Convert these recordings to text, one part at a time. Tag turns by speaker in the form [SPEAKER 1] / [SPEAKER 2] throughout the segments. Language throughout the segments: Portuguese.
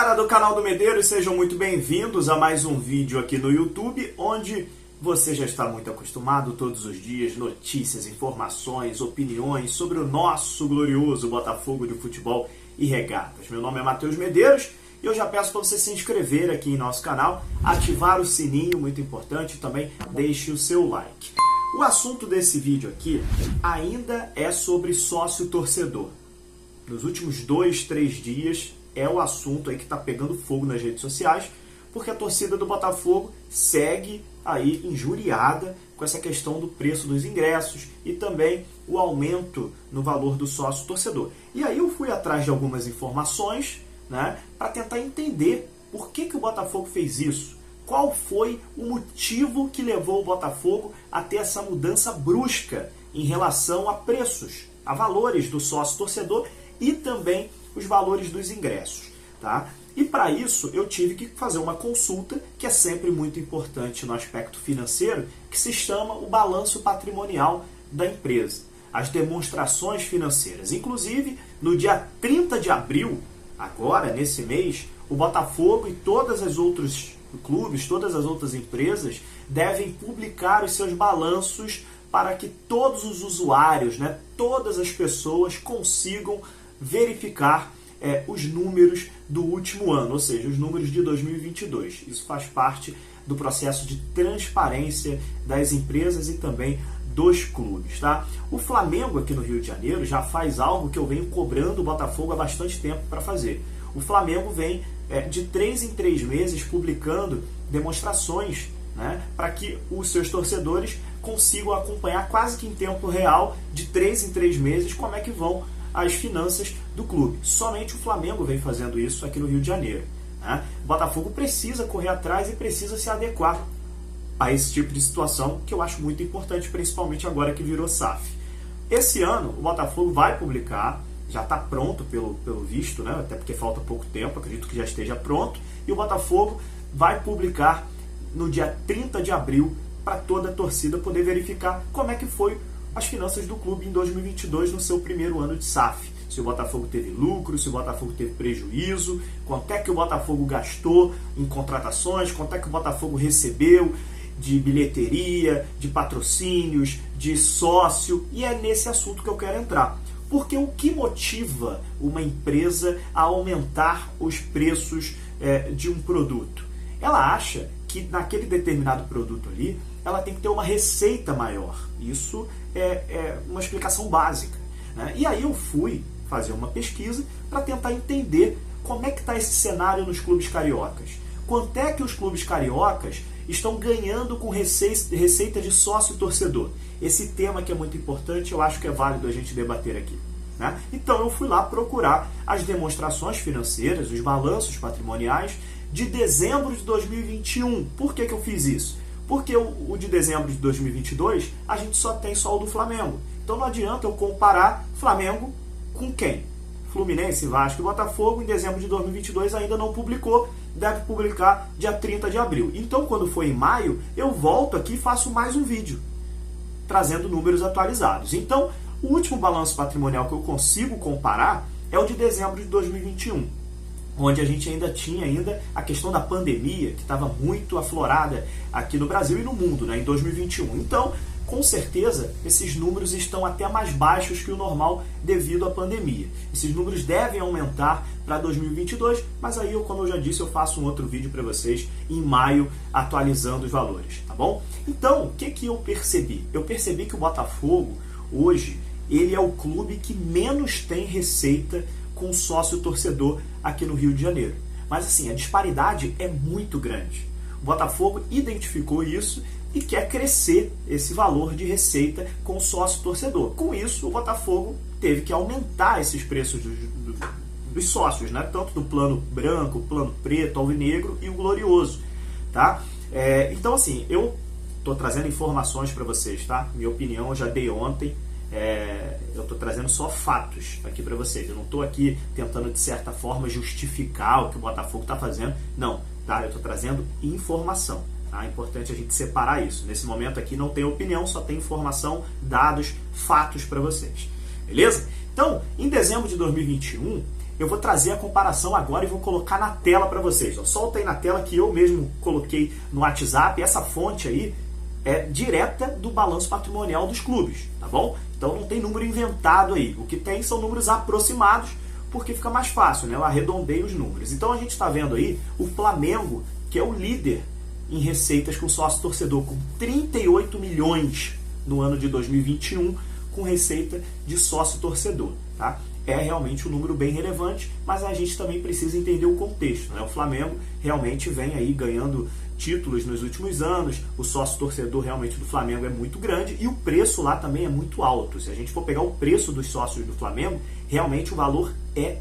[SPEAKER 1] galera do canal do Medeiros, sejam muito bem-vindos a mais um vídeo aqui no YouTube, onde você já está muito acostumado todos os dias, notícias, informações, opiniões sobre o nosso glorioso Botafogo de Futebol e Regatas. Meu nome é Matheus Medeiros e eu já peço para você se inscrever aqui em nosso canal, ativar o sininho, muito importante, e também deixe o seu like. O assunto desse vídeo aqui ainda é sobre sócio-torcedor. Nos últimos 2-3 dias é o assunto aí que está pegando fogo nas redes sociais, porque a torcida do Botafogo segue aí injuriada com essa questão do preço dos ingressos e também o aumento no valor do sócio-torcedor. E aí eu fui atrás de algumas informações, né, para tentar entender por que o Botafogo fez isso. Qual foi o motivo que levou o Botafogo a ter essa mudança brusca em relação a preços, a valores do sócio-torcedor e também os valores dos ingressos, tá? E para isso eu tive que fazer uma consulta que é sempre muito importante no aspecto financeiro, que se chama o balanço patrimonial da empresa, as demonstrações financeiras. Inclusive, no dia 30 de abril, agora, nesse mês, o Botafogo e todos os outros clubes, todas as outras empresas devem publicar os seus balanços para que todos os usuários, né, todas as pessoas consigam verificar os números do último ano, ou seja, os números de 2022. Isso faz parte do processo de transparência das empresas e também dos clubes, tá? O Flamengo aqui no Rio de Janeiro já faz algo que eu venho cobrando o Botafogo há bastante tempo para fazer. O Flamengo vem de 3 em 3 meses publicando demonstrações, né, para que os seus torcedores consigam acompanhar quase que em tempo real, de 3 em 3 meses, como é que vão as finanças do clube. Somente o Flamengo vem fazendo isso aqui no Rio de Janeiro, né? O Botafogo precisa correr atrás e precisa se adequar a esse tipo de situação, que eu acho muito importante, principalmente agora que virou SAF. Esse ano o Botafogo vai publicar, já está pronto pelo visto, né? Até porque falta pouco tempo, acredito que já esteja pronto, e o Botafogo vai publicar no dia 30 de abril para toda a torcida poder verificar como é que foi as finanças do clube em 2022 no seu primeiro ano de SAF. Se o Botafogo teve lucro, se o Botafogo teve prejuízo, quanto é que o Botafogo gastou em contratações, quanto é que o Botafogo recebeu de bilheteria, de patrocínios, de sócio, e é nesse assunto que eu quero entrar. Porque o que motiva uma empresa a aumentar os preços de um produto? Ela acha que naquele determinado produto ali, ela tem que ter uma receita maior. Isso é uma explicação básica, né? E aí eu fui fazer uma pesquisa para tentar entender como é que está esse cenário nos clubes cariocas. Quanto é que os clubes cariocas estão ganhando com receita de sócio-torcedor? Esse tema que é muito importante, eu acho que é válido a gente debater aqui, né? Então eu fui lá procurar as demonstrações financeiras, os balanços patrimoniais de dezembro de 2021. Por que eu fiz isso? Porque o de dezembro de 2022, a gente só tem o do Flamengo. Então não adianta eu comparar Flamengo com quem? Fluminense, Vasco e Botafogo, em dezembro de 2022 ainda não publicou, deve publicar dia 30 de abril. Então quando for em maio, eu volto aqui e faço mais um vídeo, trazendo números atualizados. Então, o último balanço patrimonial que eu consigo comparar é o de dezembro de 2021. Onde a gente ainda tinha a questão da pandemia, que estava muito aflorada aqui no Brasil e no mundo, né, em 2021. Então, com certeza, esses números estão até mais baixos que o normal devido à pandemia. Esses números devem aumentar para 2022, mas aí, como eu já disse, eu faço um outro vídeo para vocês em maio, atualizando os valores, tá bom? Então, o que eu percebi? Eu percebi que o Botafogo, hoje, ele é o clube que menos tem receita com sócio-torcedor aqui no Rio de Janeiro. Mas assim, a disparidade é muito grande. O Botafogo identificou isso e quer crescer esse valor de receita com sócio-torcedor. Com isso, o Botafogo teve que aumentar esses preços dos sócios, né? Tanto do plano branco, plano preto, alvinegro e o glorioso, tá? Então assim, eu estou trazendo informações para vocês, tá? Minha opinião eu já dei ontem. Eu estou trazendo só fatos aqui para vocês. Eu não estou aqui tentando, de certa forma, justificar o que o Botafogo está fazendo. Não, tá? Eu estou trazendo informação. Tá? É importante a gente separar isso. Nesse momento aqui não tem opinião, só tem informação, dados, fatos para vocês. Beleza? Então, em dezembro de 2021, Eu vou trazer a comparação agora e vou colocar na tela para vocês. Solta aí na tela que eu mesmo coloquei no WhatsApp. Essa fonte aí é direta do balanço patrimonial dos clubes, tá bom? Então não tem número inventado aí. O que tem são números aproximados, porque fica mais fácil, né? Eu arredondei os números. Então a gente está vendo aí o Flamengo, que é o líder em receitas com sócio-torcedor, com 38 milhões no ano de 2021, com receita de sócio-torcedor, tá? É realmente um número bem relevante, mas a gente também precisa entender o contexto, né? O Flamengo realmente vem aí ganhando títulos nos últimos anos, o sócio-torcedor realmente do Flamengo é muito grande e o preço lá também é muito alto. Se a gente for pegar o preço dos sócios do Flamengo, realmente o valor é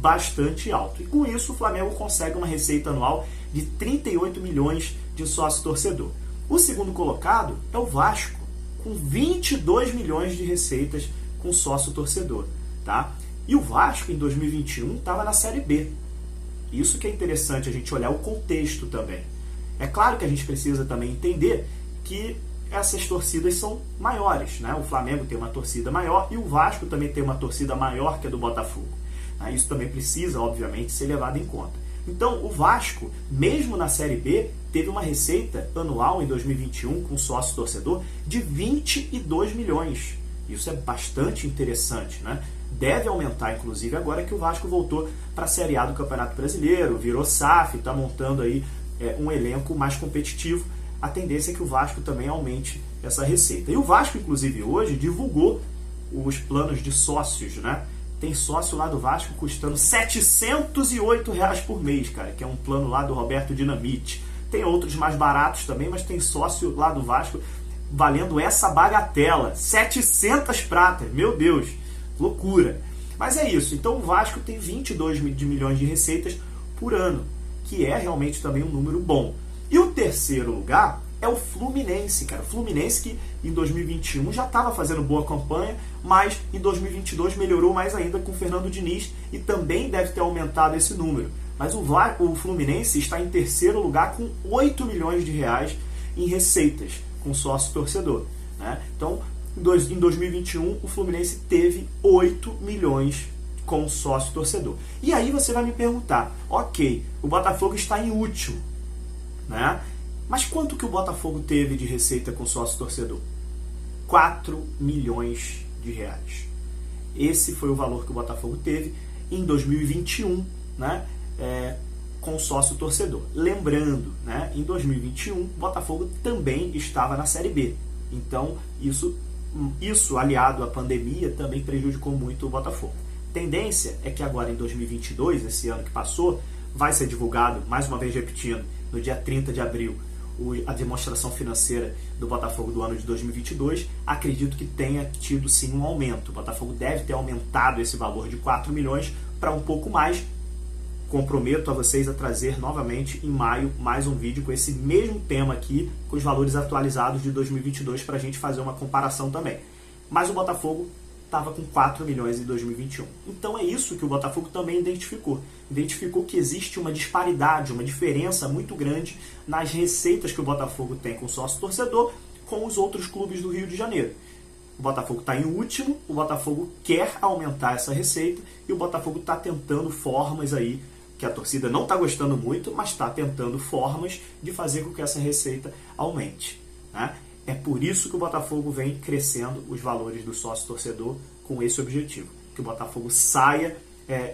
[SPEAKER 1] bastante alto. E com isso o Flamengo consegue uma receita anual de 38 milhões de sócio-torcedor. O segundo colocado é o Vasco, com 22 milhões de receitas com sócio-torcedor, tá? E o Vasco em 2021 estava na Série B. Isso que é interessante a gente olhar o contexto também. É claro que a gente precisa também entender que essas torcidas são maiores, né? O Flamengo tem uma torcida maior e o Vasco também tem uma torcida maior que a do Botafogo. Isso também precisa, obviamente, ser levado em conta. Então, o Vasco, mesmo na Série B, teve uma receita anual em 2021 com sócio-torcedor de 22 milhões. Isso é bastante interessante, né? Deve aumentar, inclusive, agora que o Vasco voltou para a Série A do Campeonato Brasileiro, virou SAF, está montando aí um elenco mais competitivo. A tendência é que o Vasco também aumente essa receita. E o Vasco, inclusive, hoje divulgou os planos de sócios, né? Tem sócio lá do Vasco custando R$ 708 por mês, cara, que é um plano lá do Roberto Dinamite. Tem outros mais baratos também, mas tem sócio lá do Vasco valendo essa bagatela, 700 pratas, meu Deus, loucura. Mas é isso, então o Vasco tem 22 milhões de receitas por ano, que é realmente também um número bom. E o terceiro lugar é o Fluminense, cara. O Fluminense que em 2021 já estava fazendo boa campanha, mas em 2022 melhorou mais ainda com o Fernando Diniz e também deve ter aumentado esse número. Mas o Fluminense está em terceiro lugar com 8 milhões de reais em receitas com sócio-torcedor, né? Então, em 2021, o Fluminense teve 8 milhões com sócio-torcedor. E aí você vai me perguntar, ok, o Botafogo está em último, né? Mas quanto que o Botafogo teve de receita com sócio-torcedor? 4 milhões de reais. Esse foi o valor que o Botafogo teve em 2021, né? Com sócio-torcedor. Lembrando, né? Em 2021, o Botafogo também estava na Série B. Então, isso aliado à pandemia também prejudicou muito o Botafogo. Tendência é que agora em 2022, esse ano que passou, vai ser divulgado, mais uma vez repetindo, no dia 30 de abril, a demonstração financeira do Botafogo do ano de 2022. Acredito que tenha tido sim um aumento. O Botafogo deve ter aumentado esse valor de 4 milhões para um pouco mais. Comprometo a vocês a trazer novamente em maio mais um vídeo com esse mesmo tema aqui, com os valores atualizados de 2022 para a gente fazer uma comparação também. Mas o Botafogo estava com 4 milhões em 2021. Então é isso que o Botafogo também identificou. Identificou que existe uma disparidade, uma diferença muito grande nas receitas que o Botafogo tem com o sócio-torcedor com os outros clubes do Rio de Janeiro. O Botafogo está em último, o Botafogo quer aumentar essa receita e o Botafogo está tentando formas aí, que a torcida não está gostando muito, mas está tentando formas de fazer com que essa receita aumente, né? É por isso que o Botafogo vem crescendo os valores do sócio-torcedor com esse objetivo. Que o Botafogo saia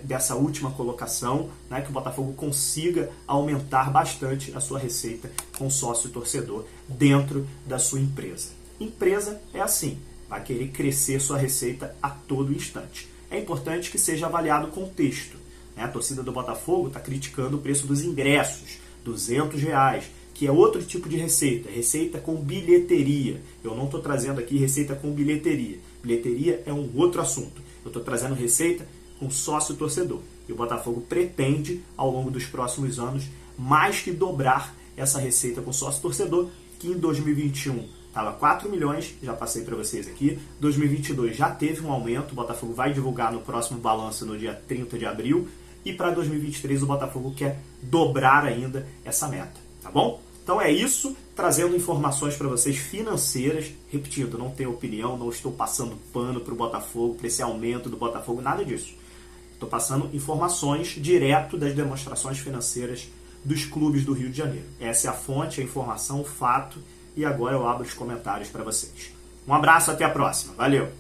[SPEAKER 1] dessa última colocação, né? Que o Botafogo consiga aumentar bastante a sua receita com sócio-torcedor dentro da sua empresa. Empresa é assim, vai querer crescer sua receita a todo instante. É importante que seja avaliado o contexto. A torcida do Botafogo está criticando o preço dos ingressos, R$200, que é outro tipo de receita, receita com bilheteria. Eu não estou trazendo aqui receita com bilheteria. Bilheteria é um outro assunto. Eu estou trazendo receita com sócio-torcedor. E o Botafogo pretende, ao longo dos próximos anos, mais que dobrar essa receita com sócio-torcedor, que em 2021 estava 4 milhões, já passei para vocês aqui. 2022 já teve um aumento, o Botafogo vai divulgar no próximo balanço no dia 30 de abril. E para 2023 o Botafogo quer dobrar ainda essa meta, tá bom? Então é isso, trazendo informações para vocês financeiras. Repetindo, não tenho opinião, não estou passando pano para o Botafogo, para esse aumento do Botafogo, nada disso. Estou passando informações direto das demonstrações financeiras dos clubes do Rio de Janeiro. Essa é a fonte, a informação, o fato, e agora eu abro os comentários para vocês. Um abraço, até a próxima. Valeu!